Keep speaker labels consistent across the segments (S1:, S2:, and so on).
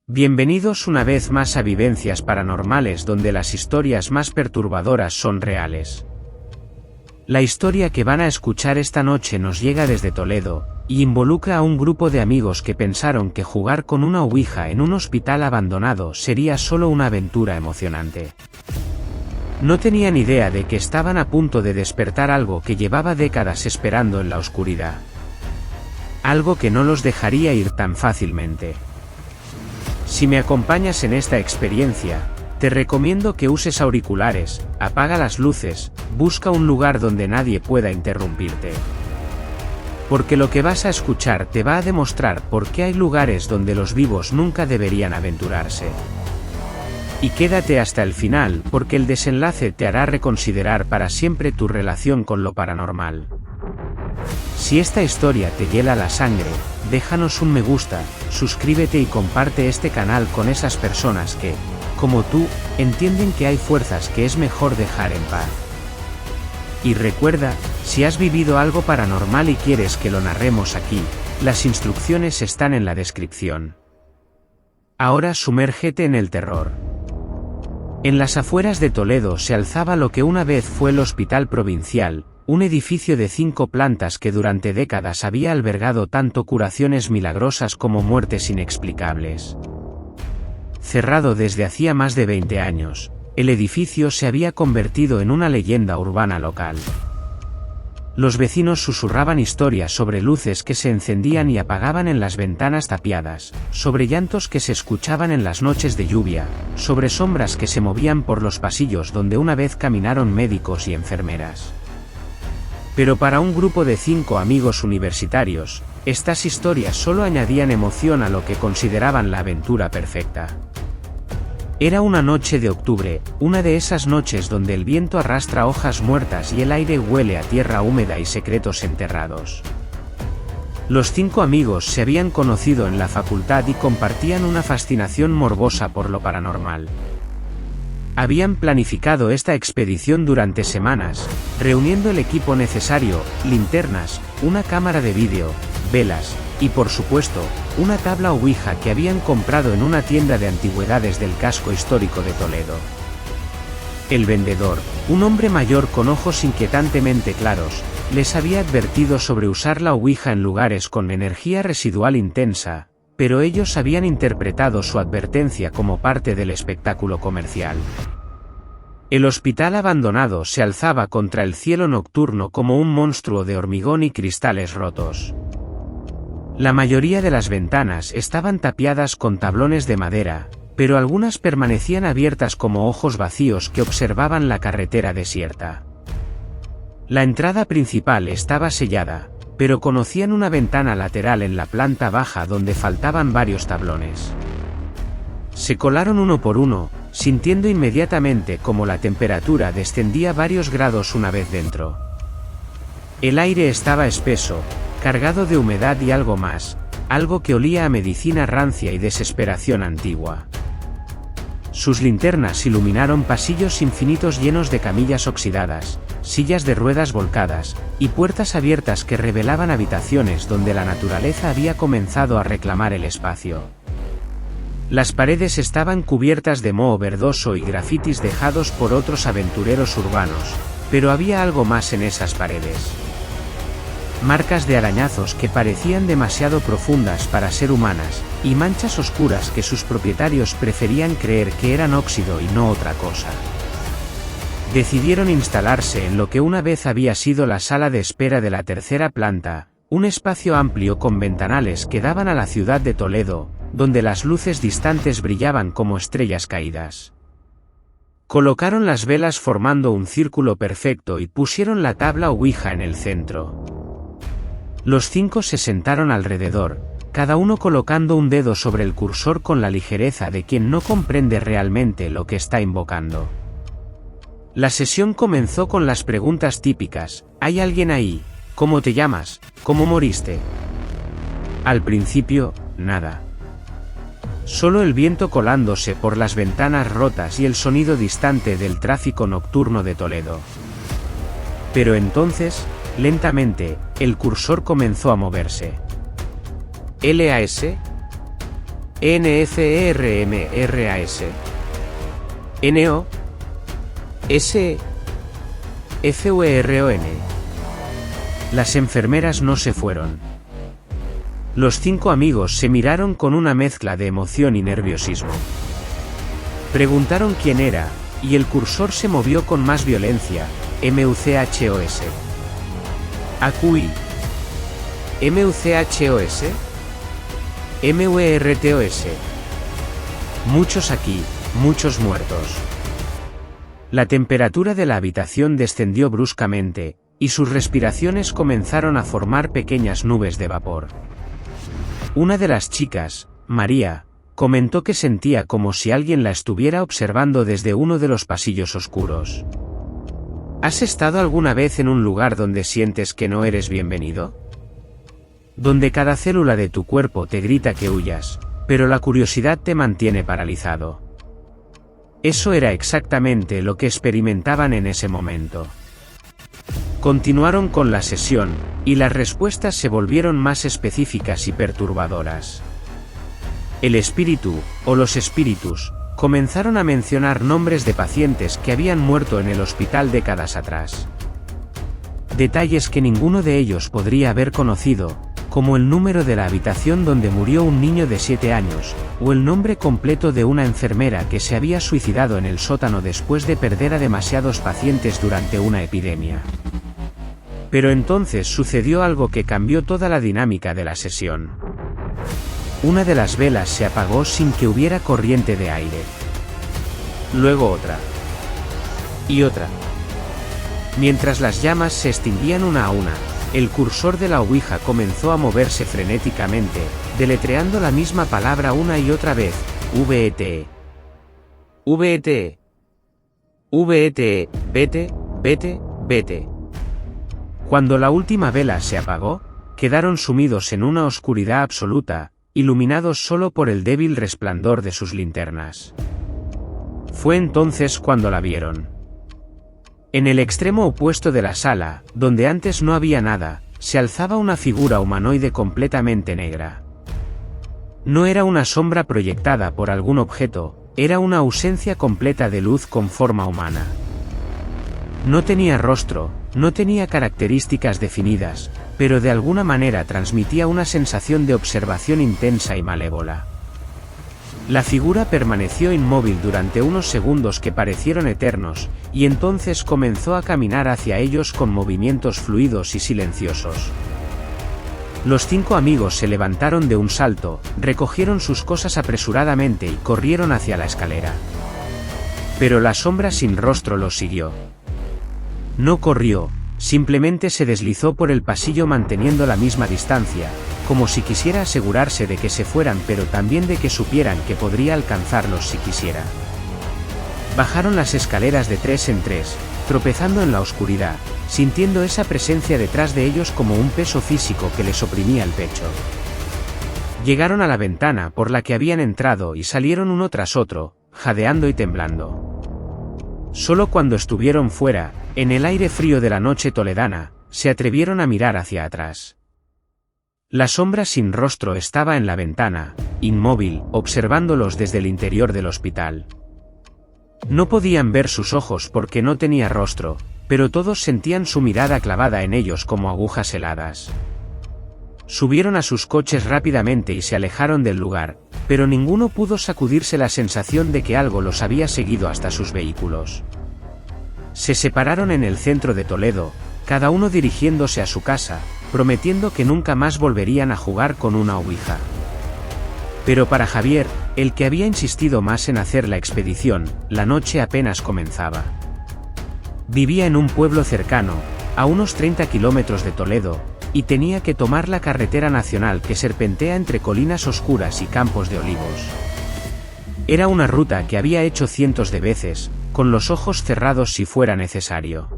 S1: Bienvenidos una vez más a Vivencias Paranormales, donde las historias más perturbadoras son reales. La historia que van a escuchar esta noche nos llega desde Toledo, y involucra a un grupo de amigos que pensaron que jugar con una ouija en un hospital abandonado sería solo una aventura emocionante. No tenían idea de que estaban a punto de despertar algo que llevaba décadas esperando en la oscuridad. Algo que no los dejaría ir tan fácilmente. Si me acompañas en esta experiencia, te recomiendo que uses auriculares, apaga las luces, busca un lugar donde nadie pueda interrumpirte. Porque lo que vas a escuchar te va a demostrar por qué hay lugares donde los vivos nunca deberían aventurarse. Y quédate hasta el final, porque el desenlace te hará reconsiderar para siempre tu relación con lo paranormal. Si esta historia te hiela la sangre, déjanos un me gusta, suscríbete y comparte este canal con esas personas que, como tú, entienden que hay fuerzas que es mejor dejar en paz. Y recuerda, si has vivido algo paranormal y quieres que lo narremos aquí, las instrucciones están en la descripción. Ahora sumérgete en el terror. En las afueras de Toledo se alzaba lo que una vez fue el Hospital Provincial, un edificio de 5 plantas que durante décadas había albergado tanto curaciones milagrosas como muertes inexplicables. Cerrado desde hacía más de 20 años, el edificio se había convertido en una leyenda urbana local. Los vecinos susurraban historias sobre luces que se encendían y apagaban en las ventanas tapiadas, sobre llantos que se escuchaban en las noches de lluvia, sobre sombras que se movían por los pasillos donde una vez caminaron médicos y enfermeras. Pero para un grupo de 5 amigos universitarios, estas historias solo añadían emoción a lo que consideraban la aventura perfecta. Era una noche de octubre, una de esas noches donde el viento arrastra hojas muertas y el aire huele a tierra húmeda y secretos enterrados. Los 5 amigos se habían conocido en la facultad y compartían una fascinación morbosa por lo paranormal. Habían planificado esta expedición durante semanas, reuniendo el equipo necesario, linternas, una cámara de vídeo, velas, y por supuesto, una tabla ouija que habían comprado en una tienda de antigüedades del casco histórico de Toledo. El vendedor, un hombre mayor con ojos inquietantemente claros, les había advertido sobre usar la ouija en lugares con energía residual intensa, pero ellos habían interpretado su advertencia como parte del espectáculo comercial. El hospital abandonado se alzaba contra el cielo nocturno como un monstruo de hormigón y cristales rotos. La mayoría de las ventanas estaban tapiadas con tablones de madera, pero algunas permanecían abiertas como ojos vacíos que observaban la carretera desierta. La entrada principal estaba sellada, pero conocían una ventana lateral en la planta baja donde faltaban varios tablones. Se colaron uno por uno, sintiendo inmediatamente cómo la temperatura descendía varios grados una vez dentro. El aire estaba espeso, cargado de humedad y algo más, algo que olía a medicina rancia y desesperación antigua. Sus linternas iluminaron pasillos infinitos llenos de camillas oxidadas, sillas de ruedas volcadas, y puertas abiertas que revelaban habitaciones donde la naturaleza había comenzado a reclamar el espacio. Las paredes estaban cubiertas de moho verdoso y grafitis dejados por otros aventureros urbanos, pero había algo más en esas paredes. Marcas de arañazos que parecían demasiado profundas para ser humanas, y manchas oscuras que sus propietarios preferían creer que eran óxido y no otra cosa. Decidieron instalarse en lo que una vez había sido la sala de espera de la tercera planta, un espacio amplio con ventanales que daban a la ciudad de Toledo, donde las luces distantes brillaban como estrellas caídas. Colocaron las velas formando un círculo perfecto y pusieron la tabla ouija en el centro. Los 5 se sentaron alrededor, cada uno colocando un dedo sobre el cursor con la ligereza de quien no comprende realmente lo que está invocando. La sesión comenzó con las preguntas típicas: ¿hay alguien ahí? ¿Cómo te llamas? ¿Cómo moriste? Al principio, nada. Solo el viento colándose por las ventanas rotas y el sonido distante del tráfico nocturno de Toledo. Pero entonces, lentamente, el cursor comenzó a moverse. ¿LAS? NFERMRAS. NO. S. FURON. Las enfermeras no se fueron. Los 5 amigos se miraron con una mezcla de emoción y nerviosismo. Preguntaron quién era, y el cursor se movió con más violencia. MUCHOS. AQI. MUCHOS. MUERTOS. Muchos aquí, muchos muertos. La temperatura de la habitación descendió bruscamente, y sus respiraciones comenzaron a formar pequeñas nubes de vapor. Una de las chicas, María, comentó que sentía como si alguien la estuviera observando desde uno de los pasillos oscuros. ¿Has estado alguna vez en un lugar donde sientes que no eres bienvenido? Donde cada célula de tu cuerpo te grita que huyas, pero la curiosidad te mantiene paralizado. Eso era exactamente lo que experimentaban en ese momento. Continuaron con la sesión, y las respuestas se volvieron más específicas y perturbadoras. El espíritu, o los espíritus, comenzaron a mencionar nombres de pacientes que habían muerto en el hospital décadas atrás. Detalles que ninguno de ellos podría haber conocido, como el número de la habitación donde murió un niño de 7 años, o el nombre completo de una enfermera que se había suicidado en el sótano después de perder a demasiados pacientes durante una epidemia. Pero entonces sucedió algo que cambió toda la dinámica de la sesión. Una de las velas se apagó sin que hubiera corriente de aire. Luego otra. Y otra. Mientras las llamas se extinguían una a una, el cursor de la ouija comenzó a moverse frenéticamente, deletreando la misma palabra una y otra vez: VETE. VETE. VETE, vete, vete, vete. Cuando la última vela se apagó, quedaron sumidos en una oscuridad absoluta, iluminados solo por el débil resplandor de sus linternas. Fue entonces cuando la vieron. En el extremo opuesto de la sala, donde antes no había nada, se alzaba una figura humanoide completamente negra. No era una sombra proyectada por algún objeto, era una ausencia completa de luz con forma humana. No tenía rostro, no tenía características definidas, pero de alguna manera transmitía una sensación de observación intensa y malévola. La figura permaneció inmóvil durante unos segundos que parecieron eternos, y entonces comenzó a caminar hacia ellos con movimientos fluidos y silenciosos. Los 5 amigos se levantaron de un salto, recogieron sus cosas apresuradamente y corrieron hacia la escalera. Pero la sombra sin rostro los siguió. No corrió, simplemente se deslizó por el pasillo manteniendo la misma distancia, como si quisiera asegurarse de que se fueran pero también de que supieran que podría alcanzarlos si quisiera. Bajaron las escaleras de 3 en 3, tropezando en la oscuridad, sintiendo esa presencia detrás de ellos como un peso físico que les oprimía el pecho. Llegaron a la ventana por la que habían entrado y salieron uno tras otro, jadeando y temblando. Solo cuando estuvieron fuera, en el aire frío de la noche toledana, se atrevieron a mirar hacia atrás. La sombra sin rostro estaba en la ventana, inmóvil, observándolos desde el interior del hospital. No podían ver sus ojos porque no tenía rostro, pero todos sentían su mirada clavada en ellos como agujas heladas. Subieron a sus coches rápidamente y se alejaron del lugar, pero ninguno pudo sacudirse la sensación de que algo los había seguido hasta sus vehículos. Se separaron en el centro de Toledo, cada uno dirigiéndose a su casa, prometiendo que nunca más volverían a jugar con una ouija. Pero para Javier, el que había insistido más en hacer la expedición, la noche apenas comenzaba. Vivía en un pueblo cercano, a unos 30 kilómetros de Toledo, y tenía que tomar la carretera nacional que serpentea entre colinas oscuras y campos de olivos. Era una ruta que había hecho cientos de veces, con los ojos cerrados si fuera necesario.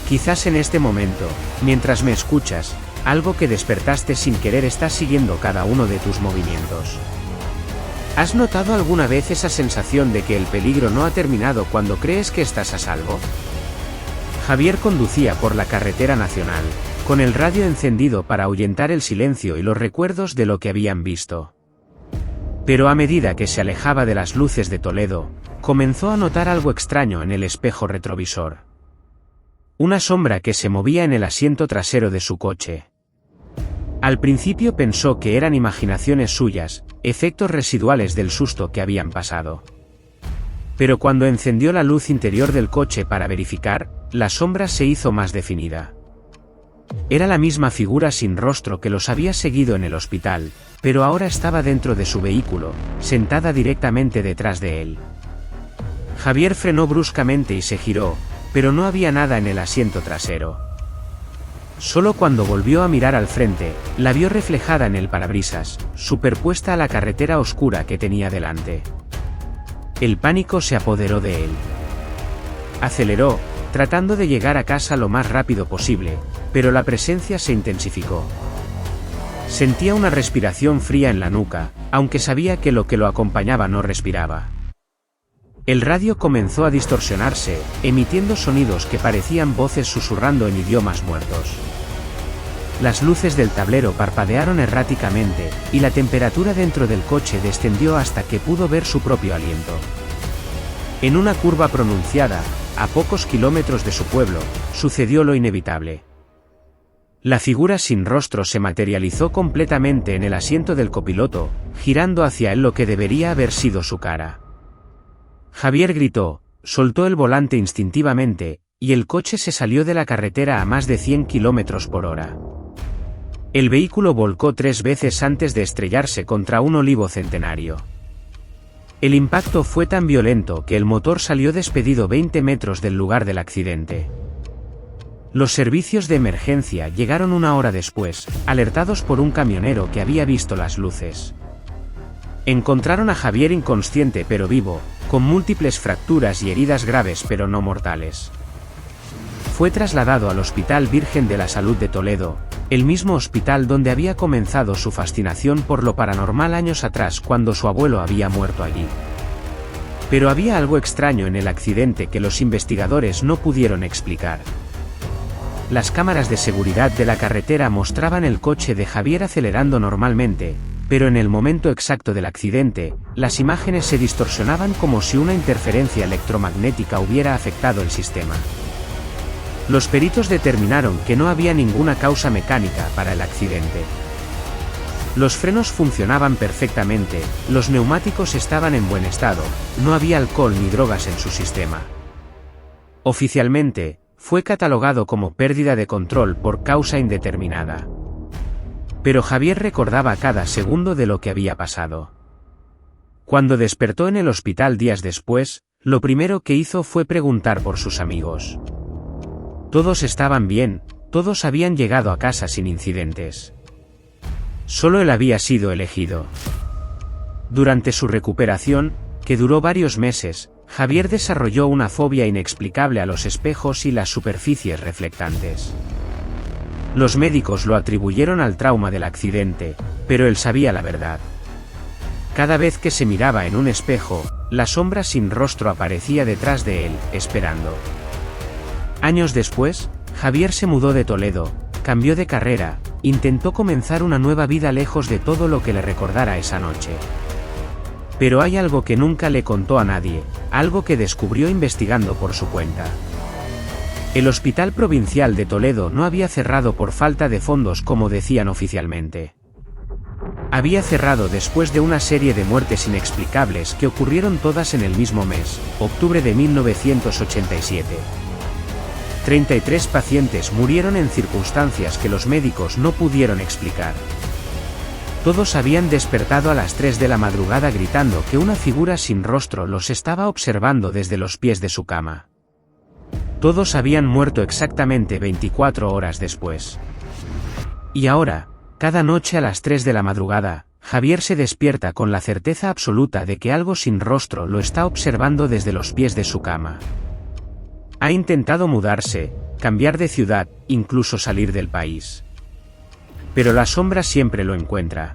S1: Quizás en este momento, mientras me escuchas, algo que despertaste sin querer está siguiendo cada uno de tus movimientos. ¿Has notado alguna vez esa sensación de que el peligro no ha terminado cuando crees que estás a salvo? Javier conducía por la carretera nacional, con el radio encendido para ahuyentar el silencio y los recuerdos de lo que habían visto. Pero a medida que se alejaba de las luces de Toledo, comenzó a notar algo extraño en el espejo retrovisor. Una sombra que se movía en el asiento trasero de su coche. Al principio pensó que eran imaginaciones suyas, efectos residuales del susto que habían pasado. Pero cuando encendió la luz interior del coche para verificar, la sombra se hizo más definida. Era la misma figura sin rostro que los había seguido en el hospital, pero ahora estaba dentro de su vehículo, sentada directamente detrás de él. Javier frenó bruscamente y se giró, pero no había nada en el asiento trasero. Solo cuando volvió a mirar al frente, la vio reflejada en el parabrisas, superpuesta a la carretera oscura que tenía delante. El pánico se apoderó de él. Aceleró, tratando de llegar a casa lo más rápido posible, pero la presencia se intensificó. Sentía una respiración fría en la nuca, aunque sabía que lo acompañaba no respiraba. El radio comenzó a distorsionarse, emitiendo sonidos que parecían voces susurrando en idiomas muertos. Las luces del tablero parpadearon erráticamente, y la temperatura dentro del coche descendió hasta que pudo ver su propio aliento. En una curva pronunciada, a pocos kilómetros de su pueblo, sucedió lo inevitable. La figura sin rostro se materializó completamente en el asiento del copiloto, girando hacia él lo que debería haber sido su cara. Javier gritó, soltó el volante instintivamente, y el coche se salió de la carretera a más de 100 kilómetros por hora. El vehículo volcó 3 veces antes de estrellarse contra un olivo centenario. El impacto fue tan violento que el motor salió despedido 20 metros del lugar del accidente. Los servicios de emergencia llegaron 1 hora después, alertados por un camionero que había visto las luces. Encontraron a Javier inconsciente pero vivo, con múltiples fracturas y heridas graves pero no mortales. Fue trasladado al Hospital Virgen de la Salud de Toledo, el mismo hospital donde había comenzado su fascinación por lo paranormal años atrás cuando su abuelo había muerto allí. Pero había algo extraño en el accidente que los investigadores no pudieron explicar. Las cámaras de seguridad de la carretera mostraban el coche de Javier acelerando normalmente, pero en el momento exacto del accidente, las imágenes se distorsionaban como si una interferencia electromagnética hubiera afectado el sistema. Los peritos determinaron que no había ninguna causa mecánica para el accidente. Los frenos funcionaban perfectamente, los neumáticos estaban en buen estado, no había alcohol ni drogas en su sistema. Oficialmente, fue catalogado como pérdida de control por causa indeterminada. Pero Javier recordaba cada segundo de lo que había pasado. Cuando despertó en el hospital días después, lo primero que hizo fue preguntar por sus amigos. Todos estaban bien, todos habían llegado a casa sin incidentes. Solo él había sido elegido. Durante su recuperación, que duró varios meses, Javier desarrolló una fobia inexplicable a los espejos y las superficies reflectantes. Los médicos lo atribuyeron al trauma del accidente, pero él sabía la verdad. Cada vez que se miraba en un espejo, la sombra sin rostro aparecía detrás de él, esperando. Años después, Javier se mudó de Toledo, cambió de carrera, intentó comenzar una nueva vida lejos de todo lo que le recordara esa noche. Pero hay algo que nunca le contó a nadie, algo que descubrió investigando por su cuenta. El Hospital Provincial de Toledo no había cerrado por falta de fondos como decían oficialmente. Había cerrado después de una serie de muertes inexplicables que ocurrieron todas en el mismo mes, octubre de 1987. 33 pacientes murieron en circunstancias que los médicos no pudieron explicar. Todos habían despertado a las 3 de la madrugada gritando que una figura sin rostro los estaba observando desde los pies de su cama. Todos habían muerto exactamente 24 horas después. Y ahora, cada noche a las 3 de la madrugada, Javier se despierta con la certeza absoluta de que algo sin rostro lo está observando desde los pies de su cama. Ha intentado mudarse, cambiar de ciudad, incluso salir del país. Pero la sombra siempre lo encuentra.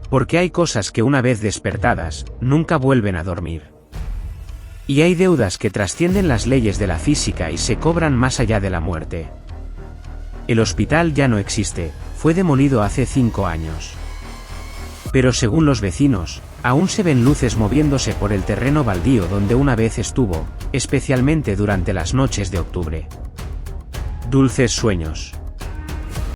S1: Porque hay cosas que una vez despertadas, nunca vuelven a dormir. Y hay deudas que trascienden las leyes de la física y se cobran más allá de la muerte. El hospital ya no existe, fue demolido hace 5 años. Pero según los vecinos, aún se ven luces moviéndose por el terreno baldío donde una vez estuvo, especialmente durante las noches de octubre. Dulces sueños.